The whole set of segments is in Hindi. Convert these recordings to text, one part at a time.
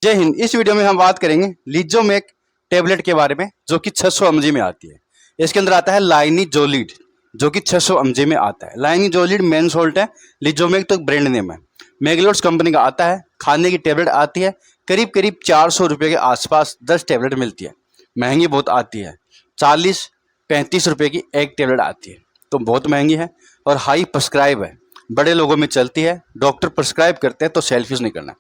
जय हिंद। इस वीडियो में हम बात करेंगे लिजोमेक टेबलेट के बारे में, जो कि 600 mg में आती है। इसके अंदर आता है लाइनिजोलिड, जो कि 600 mg में आता है। लाइनिजोलिड मेन सोल्ट है, लिजोमेक तो ब्रांड नेम है। मैग्लोड्स कंपनी का आता है। खाने की टेबलेट आती है, करीब करीब 400 रुपये के आसपास 10 टेबलेट मिलती है। महंगी बहुत आती है, 40-35 रुपये की एक टेबलेट आती है, तो बहुत महंगी है और हाई प्रिस्क्राइब है। बड़े लोगों में चलती है, डॉक्टर प्रिस्क्राइब करते हैं तो सेल्फ यूज़ नहीं करना।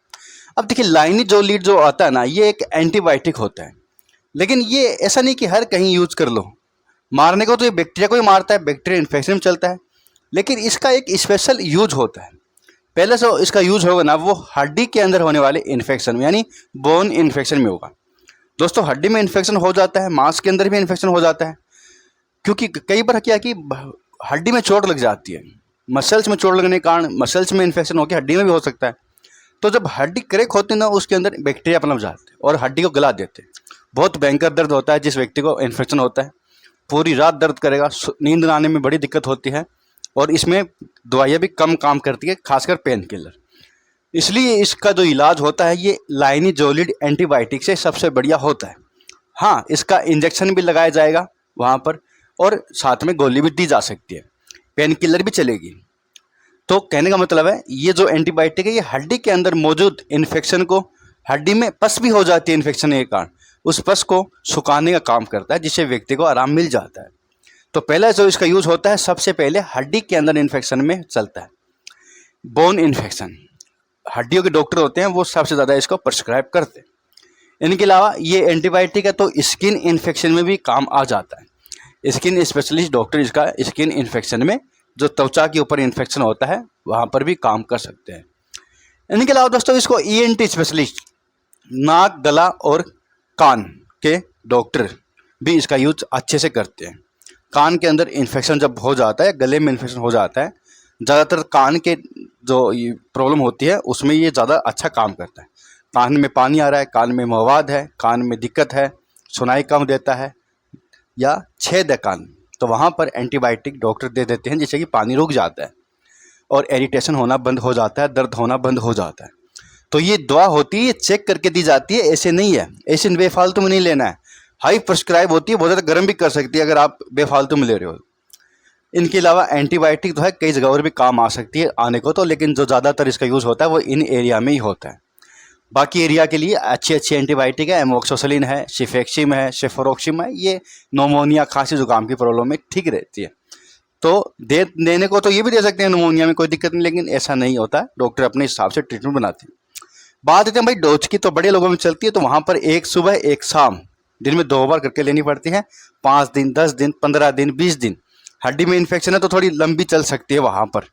अब देखिए, लाइनिजोलिड जो आता है ना, ये एक एंटीबायोटिक होता है, लेकिन ये ऐसा नहीं कि हर कहीं यूज कर लो। मारने को तो ये बैक्टीरिया को ही मारता है, बैक्टीरिया इन्फेक्शन में चलता है, लेकिन इसका एक स्पेशल यूज होता है। पहले से इसका यूज होगा ना, वो हड्डी के अंदर होने वाले इन्फेक्शन में, यानी बोन इन्फेक्शन में होगा। दोस्तों, हड्डी में इन्फेक्शन हो जाता है, मांस के अंदर भी इन्फेक्शन हो जाता है, क्योंकि कई बार क्या कि हड्डी में चोट लग जाती है। मसल्स में चोट लगने के कारण मसल्स में इन्फेक्शन होकर हड्डी में भी हो सकता है। तो जब हड्डी क्रैक होती है ना, उसके अंदर बैक्टीरिया पनप जाते हैं और हड्डी को गला देते हैं। बहुत भयंकर दर्द होता है जिस व्यक्ति को इन्फेक्शन होता है। पूरी रात दर्द करेगा, नींद आने में बड़ी दिक्कत होती है, और इसमें दवाइयाँ भी कम काम करती है, खासकर पेन किलर। इसलिए इसका जो इलाज होता है, ये लाइनिजोलिड एंटीबायोटिक से सबसे बढ़िया होता है। हाँ, इसका इंजेक्शन भी लगाया जाएगा वहाँ पर, और साथ में गोली भी दी जा सकती है, पेन किलर भी चलेगी। तो कहने का मतलब है, ये जो एंटीबायोटिक है, ये हड्डी के अंदर मौजूद इन्फेक्शन को, हड्डी में पस भी हो जाती है इन्फेक्शन के कारण, उस पस को सुखाने का काम करता है, जिससे व्यक्ति को आराम मिल जाता है। तो पहला जो इसका यूज होता है, सबसे पहले हड्डी के अंदर इन्फेक्शन में चलता है। बोन इन्फेक्शन, हड्डियों के डॉक्टर होते हैं, वो सबसे ज़्यादा इसको प्रिस्क्राइब करते हैं। इनके अलावा ये एंटीबायोटिक है तो स्किन इन्फेक्शन में भी काम आ जाता है। स्किन स्पेशलिस्ट डॉक्टर इसका स्किन इन्फेक्शन में, जो त्वचा के ऊपर इन्फेक्शन होता है, वहाँ पर भी काम कर सकते हैं। इनके अलावा दोस्तों, इसको ENT स्पेशलिस्ट, नाक, गला और कान के डॉक्टर भी इसका यूज अच्छे से करते हैं। कान के अंदर इन्फेक्शन जब हो जाता है, गले में इन्फेक्शन हो जाता है, ज़्यादातर कान के जो प्रॉब्लम होती है उसमें ये ज़्यादा अच्छा काम करता है। कान में पानी आ रहा है, कान में मवाद है, कान में दिक्कत है, सुनाई कम देता है या छेद है कान, तो वहाँ पर एंटीबायोटिक डॉक्टर दे देते हैं, जिससे कि पानी रुक जाता है और इरिटेशन होना बंद हो जाता है, दर्द होना बंद हो जाता है। तो ये दवा होती है, ये चेक करके दी जाती है, ऐसे नहीं है, ऐसे बेफालतू में नहीं लेना है। हाई प्रिस्क्राइब होती है, बहुत ज़्यादा गर्म भी कर सकती है अगर आप बेफालतू में ले रहे हो। इनके अलावा एंटीबायोटिक तो है, कई जगह और भी काम आ सकती है आने को तो, लेकिन जो ज़्यादातर इसका यूज़ होता है वो इन एरिया में ही होता है। बाकी एरिया के लिए अच्छी अच्छी एंटीबायोटिक है, एमोक्सिसिलिन है, सिफेक्सिम है, सेफोरोक्सिम है, ये नोमोनिया, खांसी जुकाम की प्रॉब्लम में ठीक रहती है। तो देने को तो ये भी दे सकते हैं नोमोनिया में, कोई दिक्कत नहीं, लेकिन ऐसा नहीं होता, डॉक्टर अपने हिसाब से ट्रीटमेंट बनाते हैं। बात देते हैं भाई डोज की, तो बड़े लोगों में चलती है, तो वहाँ पर एक सुबह एक शाम, दिन में 2 बार करके लेनी पड़ती है। 5 दिन, 10 दिन, 15 दिन, 20 दिन। हड्डी में इन्फेक्शन है तो थोड़ी लंबी चल सकती है वहाँ पर,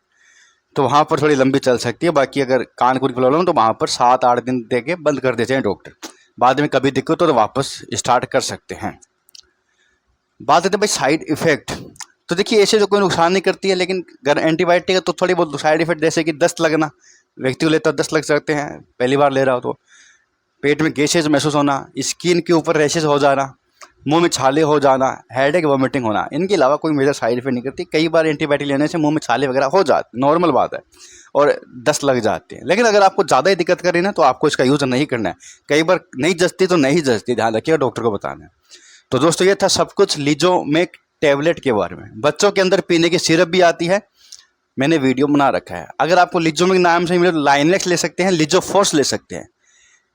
तो वहाँ पर थोड़ी लंबी चल सकती है। बाकी अगर कान की प्रॉब्लम तो वहाँ पर 7-8 दिन दे के बंद कर देते हैं डॉक्टर। बाद में कभी दिक्कत हो तो वापस स्टार्ट कर सकते हैं। बात करते हैं भाई साइड इफेक्ट, तो देखिए ऐसे जो कोई नुकसान नहीं करती है, लेकिन अगर एंटीबायोटिक है तो थोड़ी बहुत साइड इफेक्ट, जैसे कि दस्त लगना, व्यक्ति को लेता है 10 लग सकते हैं पहली बार ले रहा हो तो। पेट में गैसेज महसूस होना, स्किन के ऊपर रैशेज हो जाना, मुंह में छाले हो जाना, हेडेक, वॉमिटिंग होना। इनके अलावा कोई मेजर साइड इफेक्ट नहीं करती। कई बार एंटीबायोटिक लेने से मुंह में छाले वगैरह हो जाते, नॉर्मल बात है, और दस्त लग जाते हैं। लेकिन अगर आपको ज़्यादा ही दिक्कत कर रही है ना, तो आपको इसका यूज़ नहीं करना है। कई बार नहीं जचती तो नहीं जचती, ध्यान रखिएगा, डॉक्टर को बताना है। तो दोस्तों, ये था सब कुछ लिजोमेक टैबलेट के बारे में। बच्चों के अंदर पीने की सिरप भी आती है, मैंने वीडियो बना रखा है। अगर आपको लिजोमेक नाम से मिले तो लाइनेक्स ले सकते हैं, लिजोफोर्स ले सकते हैं।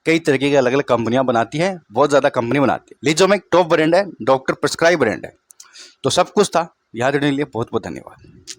कई तरीके की अलग अलग कंपनियां बनाती है, बहुत ज़्यादा कंपनी बनाती है। लिजोमेक टॉप ब्रांड है, डॉक्टर प्रिस्क्राइब ब्रांड है। तो सब कुछ था, याद रखने के लिए बहुत बहुत धन्यवाद।